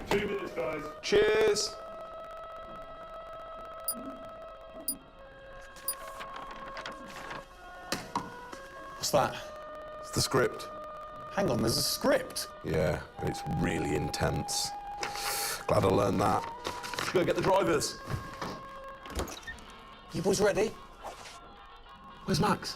2 minutes, guys. Cheers. What's that? It's the script. Hang on, there's a script. Yeah, it's really intense. Glad I learned that. Go get the drivers. You boys ready? Where's Max?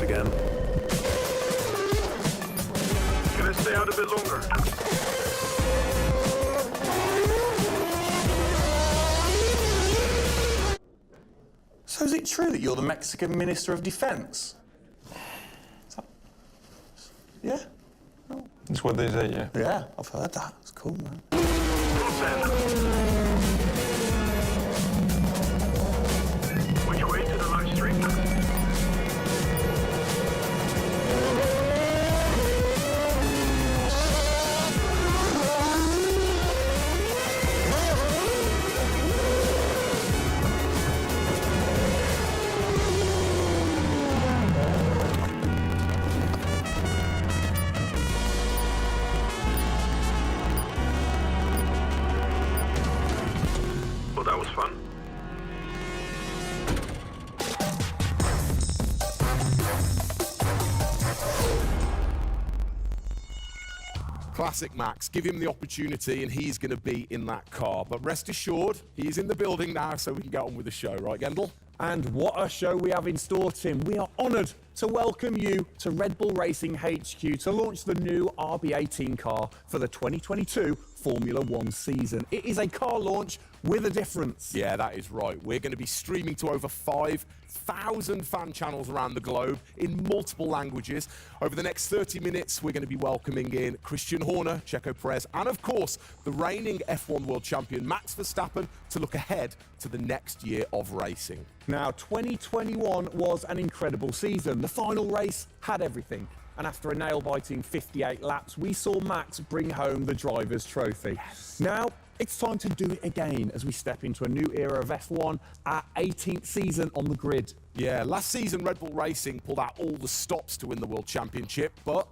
Again. Can I stay out a bit longer? So is it true that you're the Mexican Minister of Defense? Yeah? That's what they say, yeah. Yeah, I've heard that. It's cool, man. Which way to the live stream? Well, that was fun. Classic Max. Give him the opportunity and he's going to be in that car. But rest assured, he's in the building now so we can get on with the show. Right, Gendel? And what a show we have in store, Tim. We are honoured to welcome you to Red Bull Racing HQ to launch the new RB18 car for the 2022 Formula One season. It is a car launch with a difference. Yeah, that is right. We're going to be streaming to over 5,000 fan channels around the globe in multiple languages. Over the next 30 minutes, we're going to be welcoming in Christian Horner, Checo Perez, and of course, the reigning F1 world champion Max Verstappen to look ahead to the next year of racing. Now, 2021 was an incredible season. The final race had everything. And after a nail-biting 58 laps, we saw Max bring home the Drivers' Trophy. Yes. Now, it's time to do it again as we step into a new era of F1, our 18th season on the grid. Yeah, last season Red Bull Racing pulled out all the stops to win the World Championship, but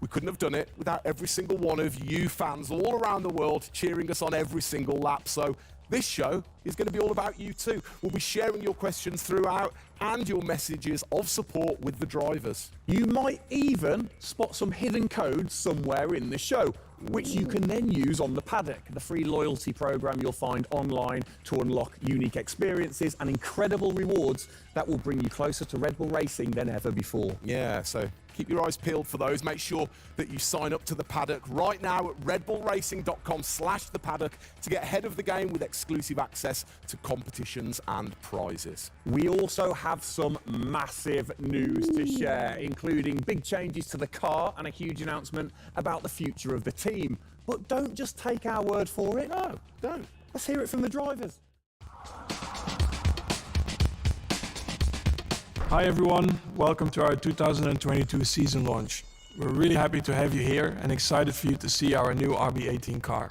we couldn't have done it without every single one of you fans all around the world cheering us on every single lap. So this show is going to be all about you too. We'll be sharing your questions throughout and your messages of support with the drivers. You might even spot some hidden codes somewhere in the show, which you can then use on the paddock, the free loyalty program you'll find online to unlock unique experiences and incredible rewards that will bring you closer to Red Bull Racing than ever before. Yeah, so keep your eyes peeled for those. Make sure that you sign up to the paddock right now at redbullracing.com/thepaddock to get ahead of the game with exclusive access to competitions and prizes. We also have some massive news to share, including big changes to the car and a huge announcement about the future of the team. But don't just take our word for it. No, don't. Let's hear it from the drivers. Hi everyone, welcome to our 2022 season launch. We're really happy to have you here and excited for you to see our new RB18 car.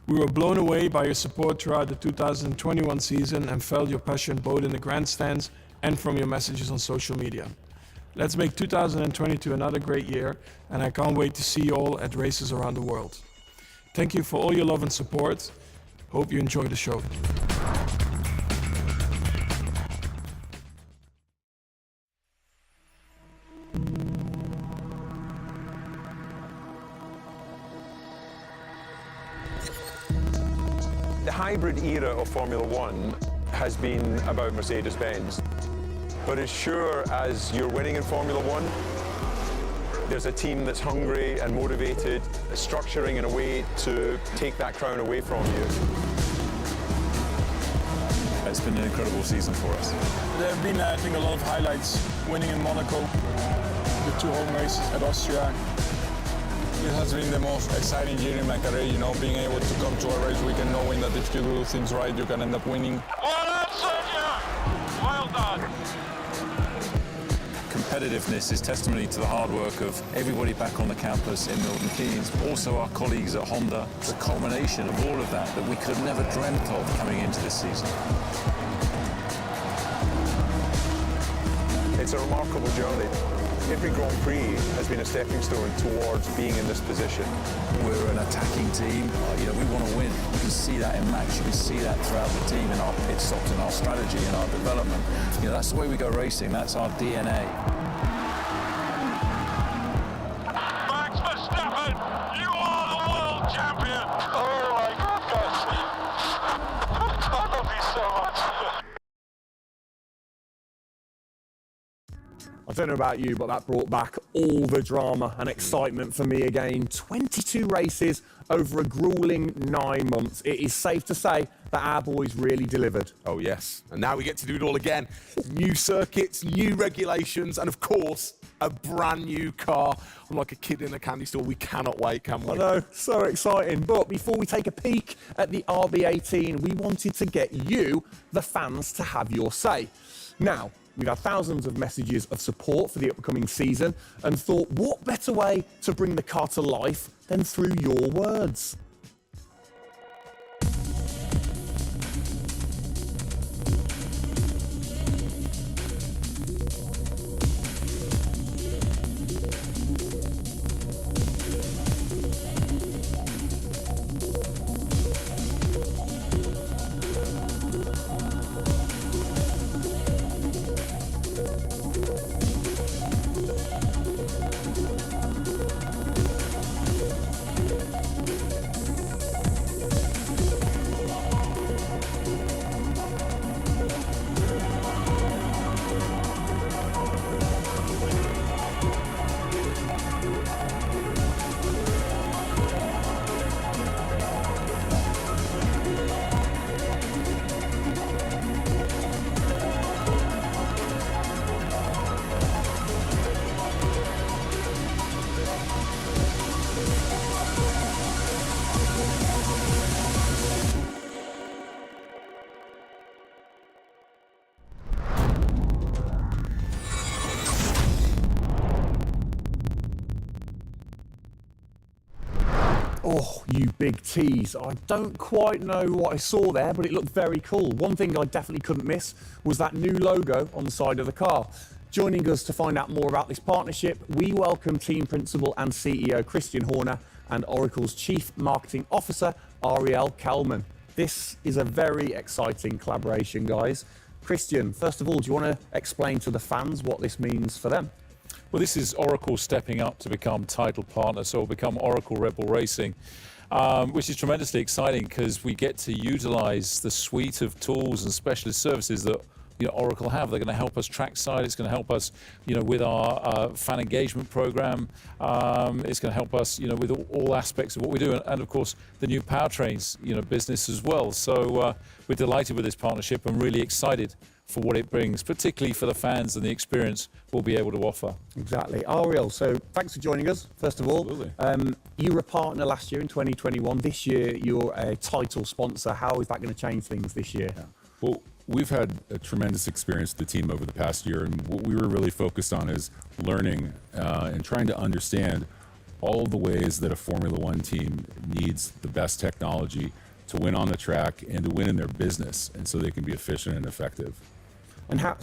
We were blown away by your support throughout the 2021 season and felt your passion both in the grandstands and from your messages on social media. Let's make 2022 another great year, and I can't wait to see you all at races around the world. Thank you for all your love and support. Hope you enjoy the show. The hybrid era of Formula One has been about Mercedes-Benz. But as sure as you're winning in Formula One, there's a team that's hungry and motivated, structuring in a way to take that crown away from you. it's been an incredible season for us. There have been, I think, a lot of highlights. Winning in Monaco, the 2 home races at Austria. It has been the most exciting year in my career, you know, being able to come to a race weekend knowing that if you do things right, you can end up winning. Well done, Sergio! Well done. Competitiveness is testimony to the hard work of everybody back on the campus in Milton Keynes, also our colleagues at Honda. It's a culmination of all of that that we could have never dreamt of coming into this season. It's a remarkable journey. Every Grand Prix has been a stepping stone towards being in this position. We're an attacking team. We want to win. You can see that in Max. You can see that throughout the team in our pit stops, in our strategy, in our development. That's the way we go racing. That's our DNA. Max Verstappen, you are the world champion! Oh my goodness! I love you so much! I don't know about you, but that brought back all the drama and excitement for me again. 22 races over a grueling 9 months. It is safe to say that our boys really delivered. Oh, yes. And now we get to do it all again. New circuits, new regulations, and of course, a brand new car. I'm like a kid in a candy store. We cannot wait, can we? I know, so exciting. But before we take a peek at the RB18, we wanted to get you, the fans, to have your say. Now, we've had thousands of messages of support for the upcoming season and thought, what better way to bring the car to life than through your words? Oh, you big tease. I don't quite know what I saw there, but it looked very cool. One thing I definitely couldn't miss was that new logo on the side of the car. Joining us to find out more about this partnership, we welcome Team Principal and CEO Christian Horner and Oracle's Chief Marketing Officer, Ariel Kelman. This is a very exciting collaboration, guys. Christian, first of all, do you want to explain to the fans what this means for them? Well, this is Oracle stepping up to become title partner, so it'll become Oracle Red Bull Racing, which is tremendously exciting because we get to utilize the suite of tools and specialist services that Oracle have. They're going to help us trackside. It's going to help us, with our fan engagement program. It's going to help us, with all aspects of what we do, and of course the new powertrains, business as well. So we're delighted with this partnership and really excited for what it brings, particularly for the fans and the experience we'll be able to offer. Exactly. Ariel, so thanks for joining us, first of all. Absolutely. You were a partner last year in 2021. This year, you're a title sponsor. How is that going to change things this year? Yeah. Well, we've had a tremendous experience with the team over the past year, and what we were really focused on is learning and trying to understand all of the ways that a Formula One team needs the best technology to win on the track and to win in their business, and so they can be efficient and effective. And how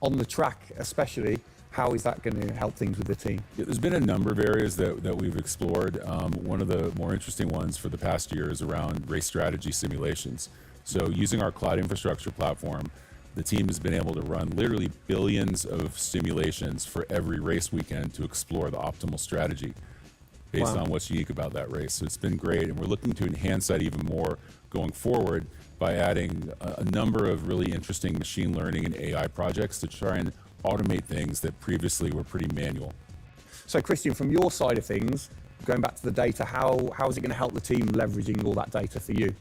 on the track especially, how is that going to help things with the team? Yeah, there's been a number of areas that we've explored. One of the more interesting ones for the past year is around race strategy simulations. So using our cloud infrastructure platform, the team has been able to run literally billions of simulations for every race weekend to explore the optimal strategy based on what's unique about that race. So it's been great, and we're looking to enhance that even more going forward by adding a number of really interesting machine learning and AI projects to try and automate things that previously were pretty manual. So Christian, from your side of things, going back to the data, how is it going to help the team leveraging all that data for you?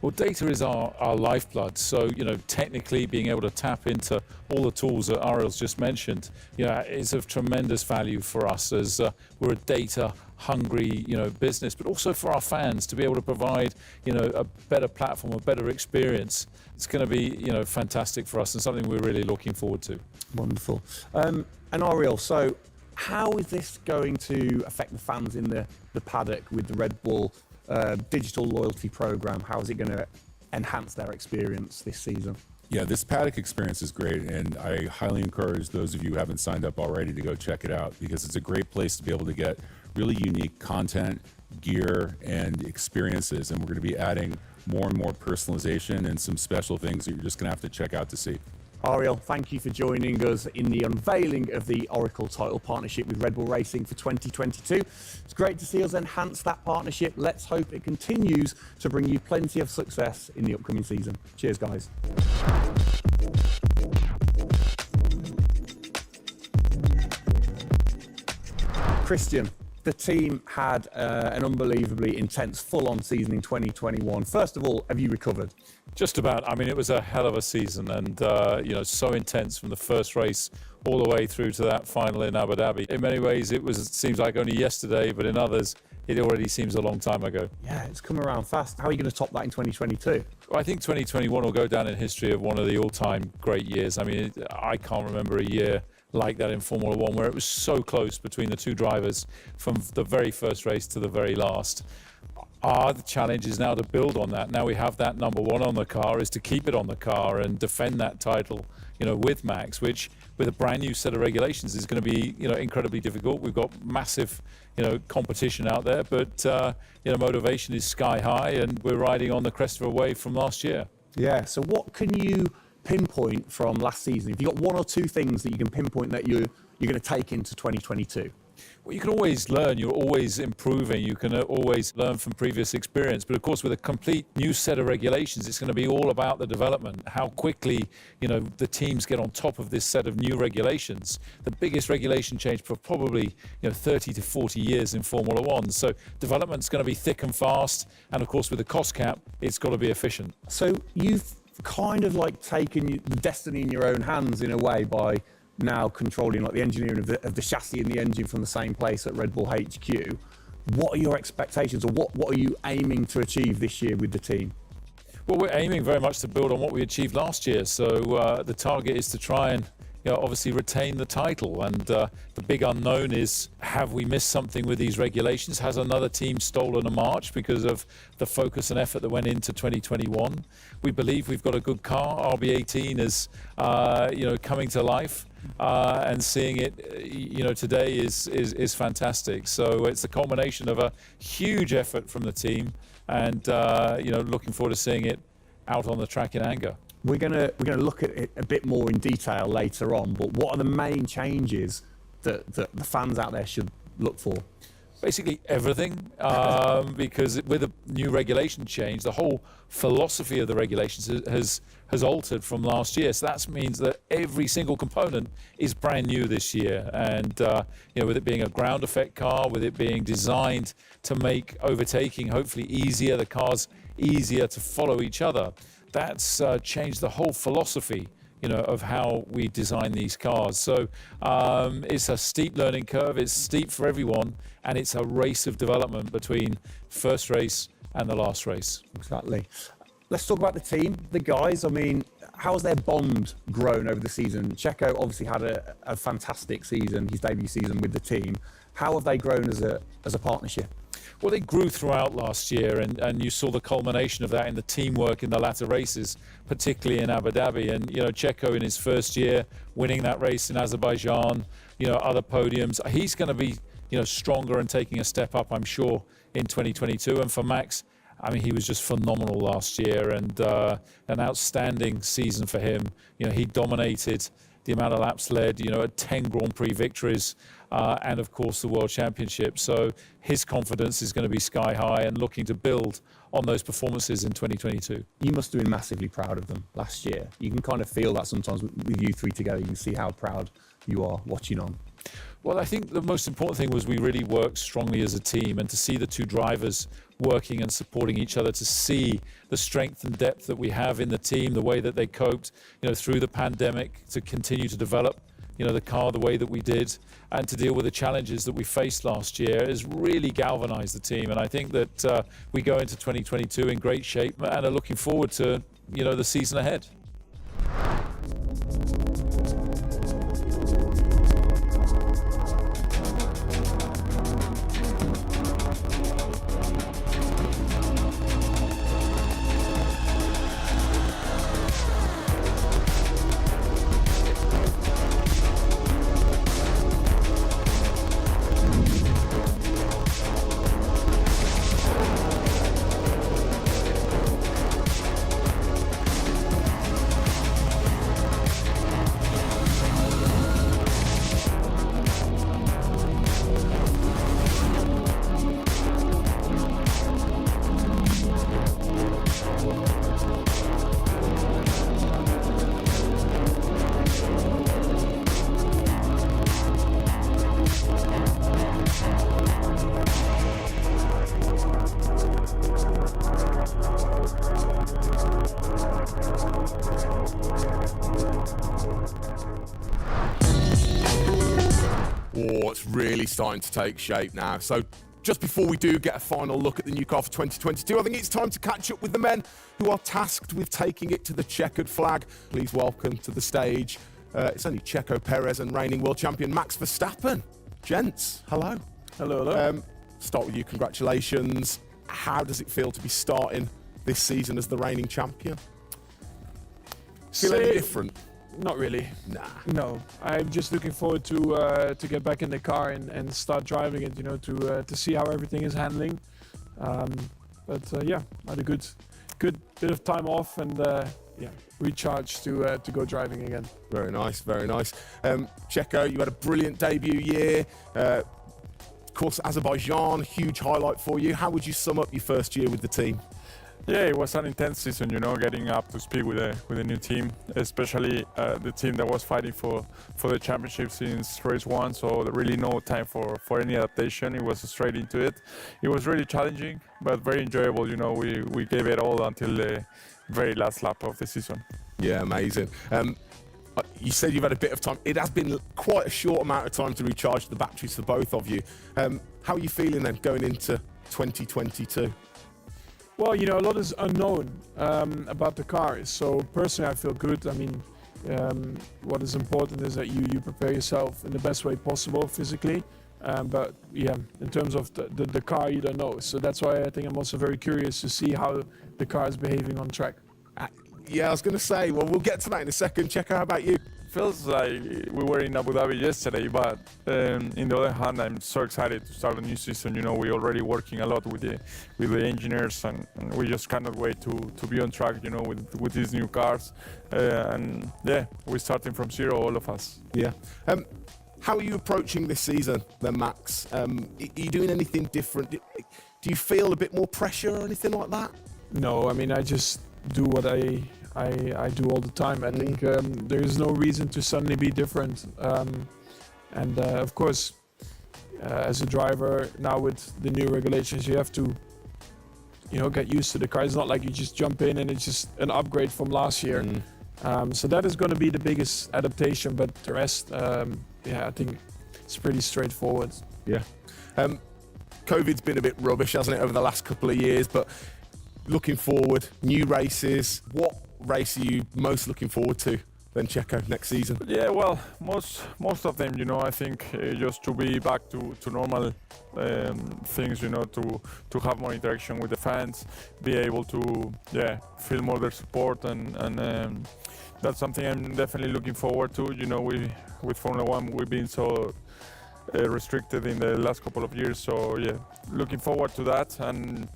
Well, data is our lifeblood. So, technically being able to tap into all the tools that Ariel's just mentioned, is of tremendous value for us as we're a data-hungry, business, but also for our fans to be able to provide, a better platform, a better experience. It's going to be, fantastic for us and something we're really looking forward to. Wonderful. And Ariel, so how is this going to affect the fans in the paddock with the Red Bull digital loyalty program? How is it going to enhance their experience this season? Yeah, this paddock experience is great, and I highly encourage those of you who haven't signed up already to go check it out, because it's a great place to be able to get really unique content, gear, and experiences, and we're going to be adding more and more personalization and some special things that you're just going to have to check out to see. Ariel, thank you for joining us in the unveiling of the Oracle title partnership with Red Bull Racing for 2022. It's great to see us enhance that partnership. Let's hope it continues to bring you plenty of success in the upcoming season. Cheers, guys. Christian, the team had an unbelievably intense, full-on season in 2021. First of all, have you recovered? Just about. I mean, it was a hell of a season, and so intense from the first race all the way through to that final in Abu Dhabi. In many ways, it seems like only yesterday, but in others, it already seems a long time ago. Yeah, it's come around fast. How are you going to top that in 2022? Well, I think 2021 will go down in history of one of the all-time great years. I mean, I can't remember a year like that in Formula One, where it was so close between the two drivers from the very first race to the very last. The challenge is now to build on that. Now we have that number one on the car, is to keep it on the car and defend that title, with Max, which with a brand new set of regulations is going to be, incredibly difficult. We've got massive, competition out there, but, motivation is sky high, and we're riding on the crest of a wave from last year. Yeah, so what can you pinpoint from last season? If you've got one or two things that you can pinpoint that you're going to take into 2022? Well, you can always learn. You're always improving. You can always learn from previous experience. But of course, with a complete new set of regulations, it's going to be all about the development. How quickly, the teams get on top of this set of new regulations. The biggest regulation change for probably, 30 to 40 years in Formula One. So development's going to be thick and fast. And of course, with the cost cap, it's got to be efficient. So you've kind of like taken the destiny in your own hands in a way by now controlling like the engineering of the chassis and the engine from the same place at Red Bull HQ. What are your expectations, or what are you aiming to achieve this year with the team? Well, we're aiming very much to build on what we achieved last year. So the target is to try and obviously retain the title. And the big unknown is, have we missed something with these regulations? Has another team stolen a march because of the focus and effort that went into 2021? We believe we've got a good car. RB18 is, coming to life. And seeing it, today is fantastic. So it's a culmination of a huge effort from the team, and looking forward to seeing it out on the track in anger. We're gonna look at it a bit more in detail later on. But what are the main changes that the fans out there should look for? Basically everything, because with a new regulation change, the whole philosophy of the regulations has altered from last year. So that means that every single component is brand new this year. And with it being a ground effect car, with it being designed to make overtaking hopefully easier, the cars easier to follow each other, that's changed the whole philosophy of how we design these cars. So it's a steep learning curve, it's steep for everyone, and it's a race of development between first race and the last race. Exactly. Let's talk about the team, the guys. I mean, how's their bond grown over the season? Checo obviously had a fantastic season, his debut season with the team. How have they grown as a partnership? Well, they grew throughout last year, and you saw the culmination of that in the teamwork in the latter races, particularly in Abu Dhabi. And, Checo in his first year, winning that race in Azerbaijan, other podiums. He's going to be, stronger and taking a step up, I'm sure, in 2022. And for Max, I mean, he was just phenomenal last year, and an outstanding season for him. He dominated the amount of laps led, 10 Grand Prix victories, and of course the World Championship. So his confidence is going to be sky high, and looking to build on those performances in 2022. You must have been massively proud of them last year. You can kind of feel that sometimes with you three together. You can see how proud you are watching on. Well, I think the most important thing was we really worked strongly as a team, and to see the two drivers working and supporting each other, to see the strength and depth that we have in the team, the way that they coped, through the pandemic, to continue to develop, the car the way that we did, and to deal with the challenges that we faced last year has really galvanized the team. And I think that we go into 2022 in great shape and are looking forward to, the season ahead. It's really starting to take shape now. So just before we do get a final look at the new car for 2022, I think it's time to catch up with the men who are tasked with taking it to the checkered flag. Please welcome to the stage, it's only Checo Perez and reigning world champion Max Verstappen. Gents, hello. Hello, hello. Start with you, congratulations. How does it feel to be starting this season as the reigning champion? Feel any different? Not really. Nah. No, I'm just looking forward to get back in the car and start driving it. To see how everything is handling. Yeah, I had a good bit of time off and recharge to go driving again. Very nice, very nice. Checo, you had a brilliant debut year. Of course, Azerbaijan, huge highlight for you. How would you sum up your first year with the team? Yeah, it was an intense season, getting up to speed with the new team, especially the team that was fighting for the championship since race one. So there really no time for any adaptation. It was straight into it. It was really challenging, but very enjoyable. We gave it all until the very last lap of the season. Yeah, amazing. You said you've had a bit of time. It has been quite a short amount of time to recharge the batteries for both of you. How are you feeling then going into 2022? Well, a lot is unknown about the car. So personally, I feel good. I mean, what is important is that you prepare yourself in the best way possible physically. But yeah, in terms of the car, you don't know. So that's why I think I'm also very curious to see how the car is behaving on track. Yeah, I was going to say, well, we'll get to that in a second. Checo, how about you? Feels like we were in Abu Dhabi yesterday, but in the other hand, I'm so excited to start a new season. We're already working a lot with the engineers, and we just cannot wait to be on track. With these new cars, and yeah, we're starting from zero, all of us. Yeah. How are you approaching this season, then, Max? Are you doing anything different? Do you feel a bit more pressure or anything like that? No, I mean, I just do what I do all the time. I think there is no reason to suddenly be different. Of course, as a driver now with the new regulations, you have to, get used to the car. It's not like you just jump in and it's just an upgrade from last year. So that is going to be the biggest adaptation. But the rest, I think it's pretty straightforward. Yeah. COVID's been a bit rubbish, hasn't it, over the last couple of years? But looking forward, new races. What race are you most looking forward to then, Checo, next season? Yeah, well, most of them, I think just to be back to normal things, to have more interaction with the fans, be able to, feel more their support, and that's something I'm definitely looking forward to. With Formula One, we've been so restricted in the last couple of years, so yeah, looking forward to that. And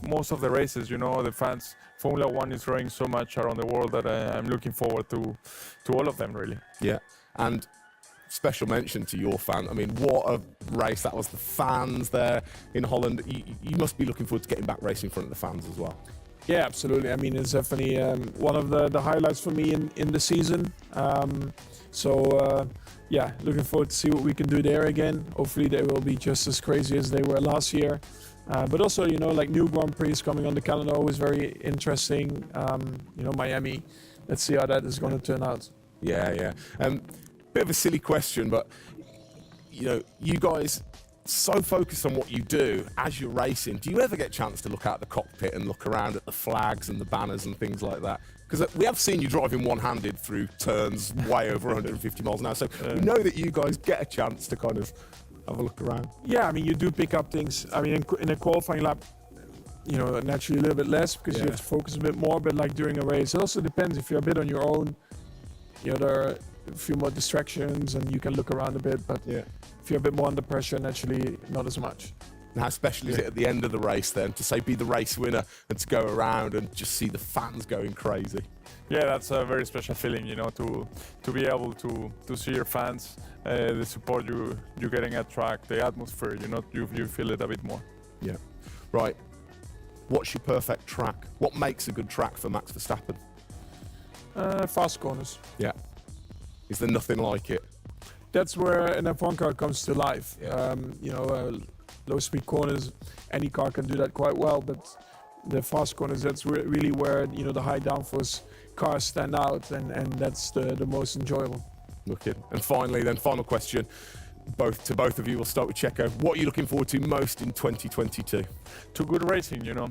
most of the races, the fans, Formula One is growing so much around the world that I'm looking forward to all of them, really. Yeah, and special mention to your fan. I mean, what a race that was. The fans there in Holland. You must be looking forward to getting back racing in front of the fans as well. Yeah, absolutely. I mean, it's definitely one of the highlights for me in the season. Yeah, looking forward to see what we can do there again. Hopefully they will be just as crazy as they were last year. But also, you know, like new Grand Prix coming on the calendar, always very interesting. You know, Miami. Let's see how that is going to turn out. Yeah. Bit of a silly question, but you know, you guys so focused on what you do as you're racing. Do you ever get a chance to look out the cockpit and look around at the flags and the banners and things like that? Because we have seen you driving one-handed through turns way over 150 miles an hour, so we know that you guys get a chance to kind of have a look around. Yeah, I mean, you do pick up things. I mean, in a qualifying lap, you know, naturally a little bit less because you have to focus a bit more. But like during a race, it also depends. If you're a bit on your own, you know, there are a few more distractions and you can look around a bit. But if you're a bit more under pressure, naturally not as much. And how special is it at the end of the race then to say be the race winner and to go around and just see the fans going crazy? Yeah, that's a very special feeling, you know, to be able to see your fans, the support you're getting at track, the atmosphere, you know, you feel it a bit more. Yeah. Right. What's your perfect track? What makes a good track for Max Verstappen? Fast corners. Yeah. Is there nothing like it? That's where an F1 car comes to life. Yeah. You know, low speed corners, any car can do that quite well, but the fast corners, that's really where, you know, the high downforce cars stand out, and that's the most enjoyable. Wicked. And finally then, final question, to both of you, we'll start with Checo. What are you looking forward to most in 2022? To good racing, you know.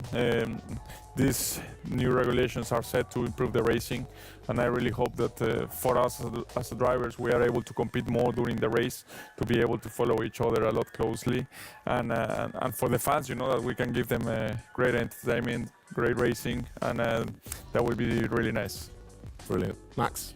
These new regulations are set to improve the racing, and I really hope that for us as drivers, we are able to compete more during the race, to be able to follow each other a lot closely, and for the fans, you know, that we can give them great entertainment, great racing, and that would be really nice. Brilliant. Max?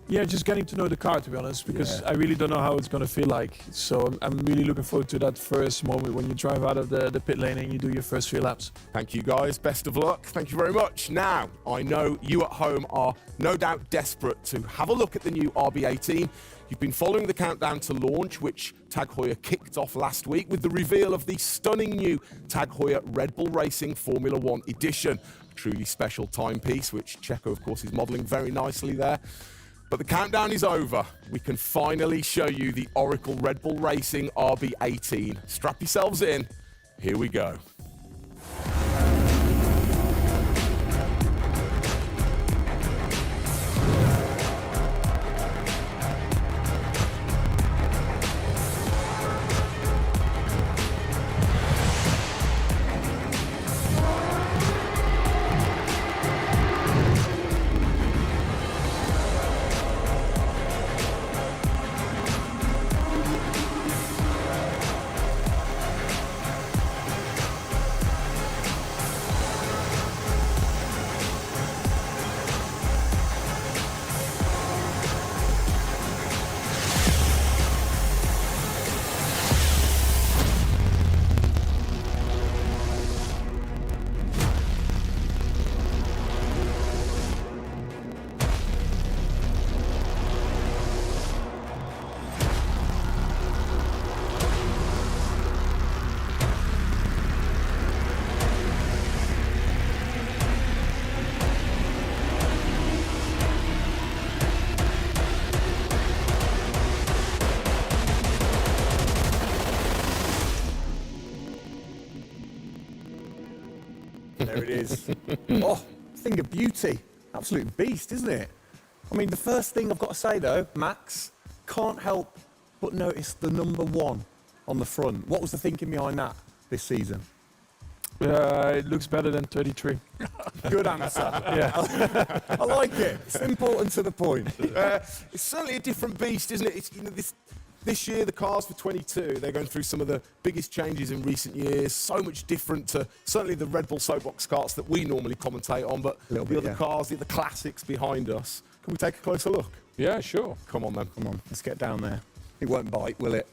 Yeah, just getting to know the car, to be honest, because I really don't know how it's going to feel like. So I'm really looking forward to that first moment when you drive out of the pit lane and you do your first few laps. Thank you, guys. Best of luck. Thank you very much. Now, I know you at home are no doubt desperate to have a look at the new RB18. You've been following the countdown to launch, which Tag Heuer kicked off last week with the reveal of the stunning new Tag Heuer Red Bull Racing Formula One edition. A truly special timepiece, which Checo, of course, is modelling very nicely there. But the countdown is over. We can finally show you the Oracle Red Bull Racing RB18. Strap yourselves in. Here we go. There it is. Oh, thing of beauty. Absolute beast, isn't it? I mean, the first thing I've got to say, though, Max, can't help but notice the number 1 on the front. What was the thinking behind that this season? It looks better than 33. Good answer. Yeah. I like it. Simple and to the point. It's certainly a different beast, isn't it? It's, you know, this year, the cars for 22, they're going through some of the biggest changes in recent years. So much different to certainly the Red Bull Soapbox karts that we normally commentate on, but the other cars, the classics behind us. Can we take a closer look? Yeah, sure. Come on, then. Come on, let's get down there. It won't bite, will it?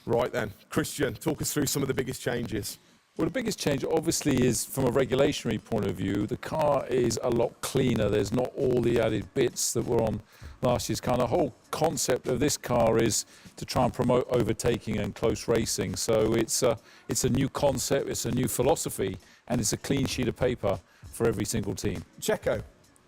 Right then. Christian, talk us through some of the biggest changes. Well, the biggest change obviously is from a regulatory point of view. The car is a lot cleaner. There's not all the added bits that were on last year's car. The whole concept of this car is to try and promote overtaking and close racing. So it's a new concept, it's a new philosophy, and it's a clean sheet of paper for every single team. Checo,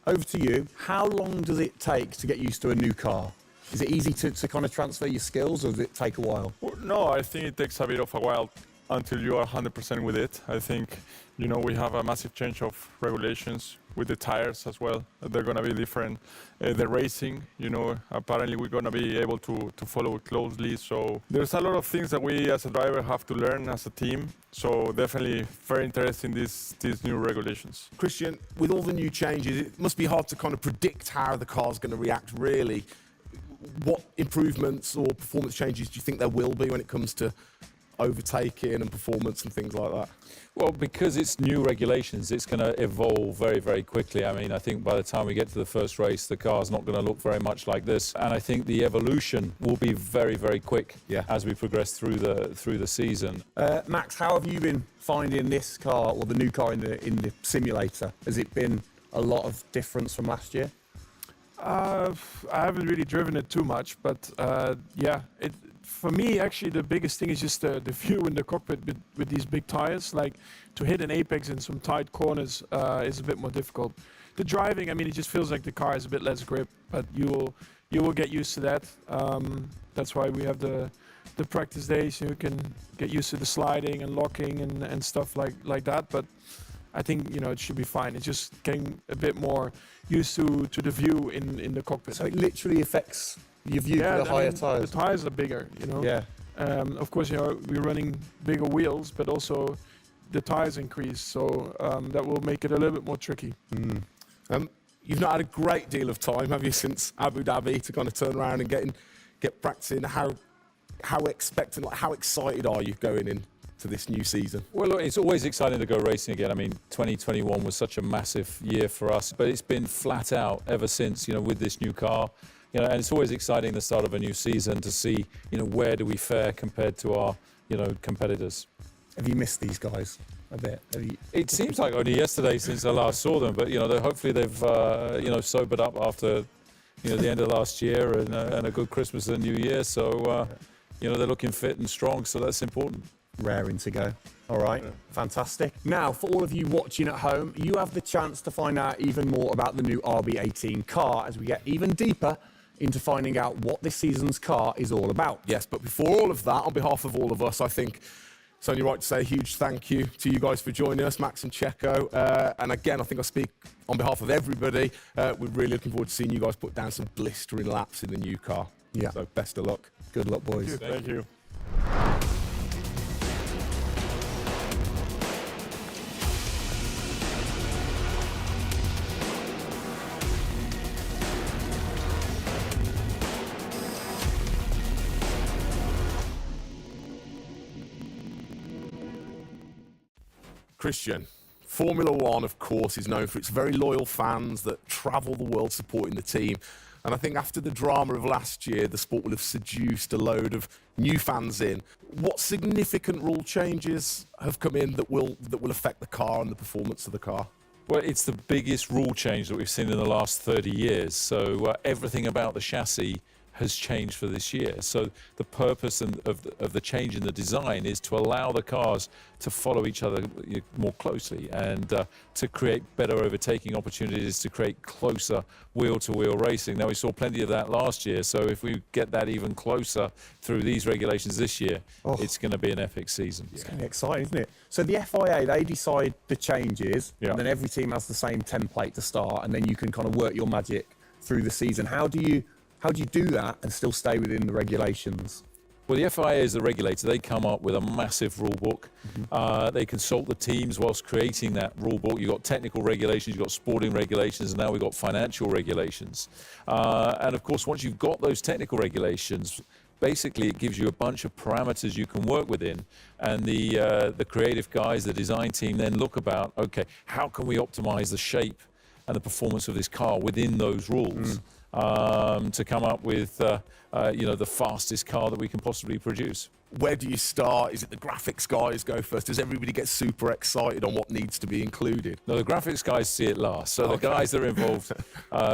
over to you. How long does it take to get used to a new car? Is it easy to kind of transfer your skills, or does it take a while? Well, no, I think it takes a bit of a while until you are 100% with it. I think, you know, we have a massive change of regulations with the tires as well. They're going to be different. The racing, you know, apparently we're going to be able to follow it closely. So there's a lot of things that we as a driver have to learn as a team. So definitely very interesting, these new regulations. Christian, with all the new changes, it must be hard to kind of predict how the car's going to react, really. What improvements or performance changes do you think there will be when it comes to overtaking and performance and things like that? Well, because it's new regulations, it's going to evolve very, very quickly. I mean, I think by the time we get to the first race, the car's not going to look very much like this. And I think the evolution will be very, very quick as we progress through the season. Max, how have you been finding this car, or the new car in the simulator? Has it been a lot of difference from last year? I haven't really driven it too much, but yeah, for me, actually, the biggest thing is just the view in the cockpit with these big tires. Like, to hit an apex in some tight corners is a bit more difficult. The driving, I mean, it just feels like the car has a bit less grip, but you will get used to that. That's why we have the practice days. You can get used to the sliding and locking and stuff like that. But I think, you know, it should be fine. It's just getting a bit more used to the view in the cockpit. So it literally affects your view for the higher tires. The tires are bigger, you know. Yeah. Of course, you know, we're running bigger wheels, but also the tires increase, so that will make it a little bit more tricky. You've not had a great deal of time, have you, since Abu Dhabi, to kind of turn around and get practicing? How expectant, like, how excited are you going in to this new season? Well, look, it's always exciting to go racing again. I mean, 2021 was such a massive year for us, but it's been flat out ever since, you know, with this new car. You know, and it's always exciting the start of a new season to see, you know, where do we fare compared to our, you know, competitors. Have you missed these guys a bit? It seems like only yesterday since I last saw them, but, you know, hopefully they've, you know, sobered up after, you know, the end of last year and a good Christmas and New Year. So, you know, they're looking fit and strong, so that's important. Raring to go. All right, fantastic. Now, for all of you watching at home, you have the chance to find out even more about the new RB18 car as we get even deeper into finding out what this season's car is all about. Yes, but before all of that, on behalf of all of us, I think it's only right to say a huge thank you to you guys for joining us, Max and Checo. And again, I think I speak on behalf of everybody. We're really looking forward to seeing you guys put down some blistering laps in the new car. Yeah. So best of luck. Good luck, boys. Thank you. Christian, Formula One, of course, is known for its very loyal fans that travel the world supporting the team. And I think after the drama of last year, the sport will have seduced a load of new fans in. What significant rule changes have come in that will affect the car and the performance of the car? Well, it's the biggest rule change that we've seen in the last 30 years. So everything about the chassis has changed for this year. So the purpose of the change in the design is to allow the cars to follow each other more closely and to create better overtaking opportunities, to create closer wheel-to-wheel racing. Now, we saw plenty of that last year, so if we get that even closer through these regulations this year, it's going to be an epic season. It's going to be exciting, isn't it? So the FIA, they decide the changes, and then every team has the same template to start, and then you can kind of work your magic through the season. How do you do that and still stay within the regulations? Well, the FIA is the regulator. They come up with a massive rule book. They consult the teams whilst creating that rule book. You've got technical regulations, you've got sporting regulations, and now we've got financial regulations. And of course, once you've got those technical regulations, basically it gives you a bunch of parameters you can work within. And the creative guys, the design team, then look about, okay, how can we optimize the shape and the performance of this car within those rules? To come up with the fastest car that we can possibly produce. Where do you start? Is it the graphics guys go first? Does everybody get super excited on what needs to be included? No, the graphics guys see it last. So the guys that are involved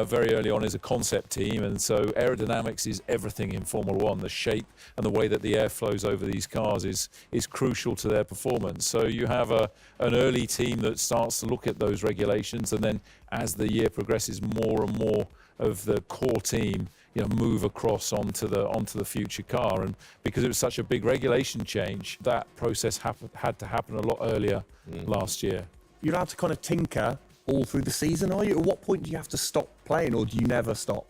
very early on is a concept team, and so aerodynamics is everything in Formula One. The shape and the way that the air flows over these cars is crucial to their performance. So you have an early team that starts to look at those regulations, and then as the year progresses, more and more of the core team move across onto the future car. And because it was such a big regulation change, that process had to happen a lot earlier last year. You're allowed to kind of tinker all through the season, are you? At what point do you have to stop playing, or do you never stop?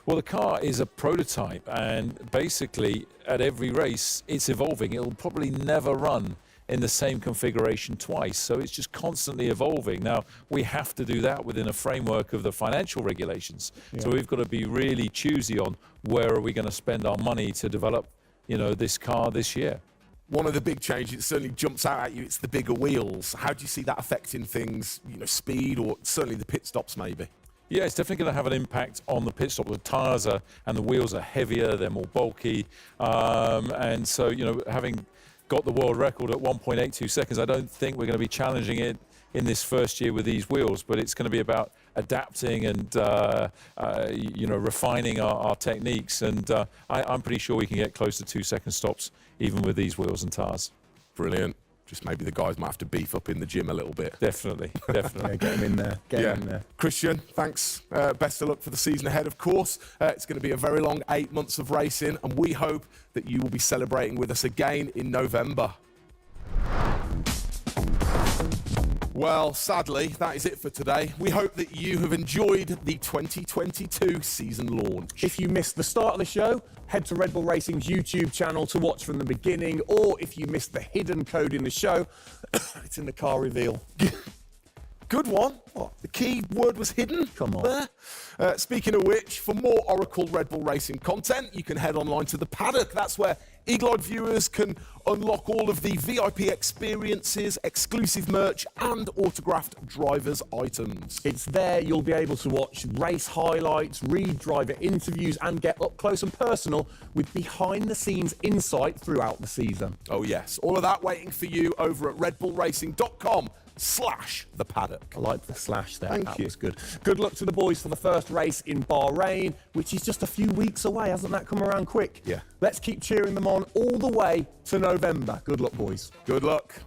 Well, the car is a prototype, and basically at every race it's evolving. It'll probably never run in the same configuration twice, so it's just constantly evolving. Now, we have to do that within a framework of the financial regulations. So we've got to be really choosy on where are we going to spend our money to develop, this car this year. One of the big changes that certainly jumps out at you, it's the bigger wheels. How do you see that affecting things, speed, or certainly the pit stops maybe? Yeah, it's definitely going to have an impact on the pit stop. The tyres and the wheels are heavier, they're more bulky, and so, having got the world record at 1.82 seconds, I don't think we're going to be challenging it in this first year with these wheels, but it's going to be about adapting and refining our techniques, and I'm pretty sure we can get close to 2 second stops even with these wheels and tyres. Brilliant. Just maybe the guys might have to beef up in the gym a little bit. Definitely. Get him in there. Get him in there. Christian, thanks. Best of luck for the season ahead, of course. It's going to be a very long 8 months of racing, and we hope that you will be celebrating with us again in November. Well, sadly, that is it for today. We hope that you have enjoyed the 2022 season launch. If you missed the start of the show, head to Red Bull Racing's YouTube channel to watch from the beginning, or if you missed the hidden code in the show, it's in the car reveal. Good one. What? The key word was hidden? Come on. Speaking of which, for more Oracle Red Bull Racing content, you can head online to the paddock. That's where eagle-eyed viewers can unlock all of the VIP experiences, exclusive merch, and autographed drivers' items. It's there you'll be able to watch race highlights, read driver interviews, and get up close and personal with behind-the-scenes insight throughout the season. Oh yes, all of that waiting for you over at redbullracing.com/the paddock. I like the slash there. Thank you. That was good. Good luck to the boys for the first race in Bahrain, which is just a few weeks away. Hasn't that come around quick? Yeah. Let's keep cheering them on all the way to November. Good luck, boys. Good luck.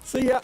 See ya.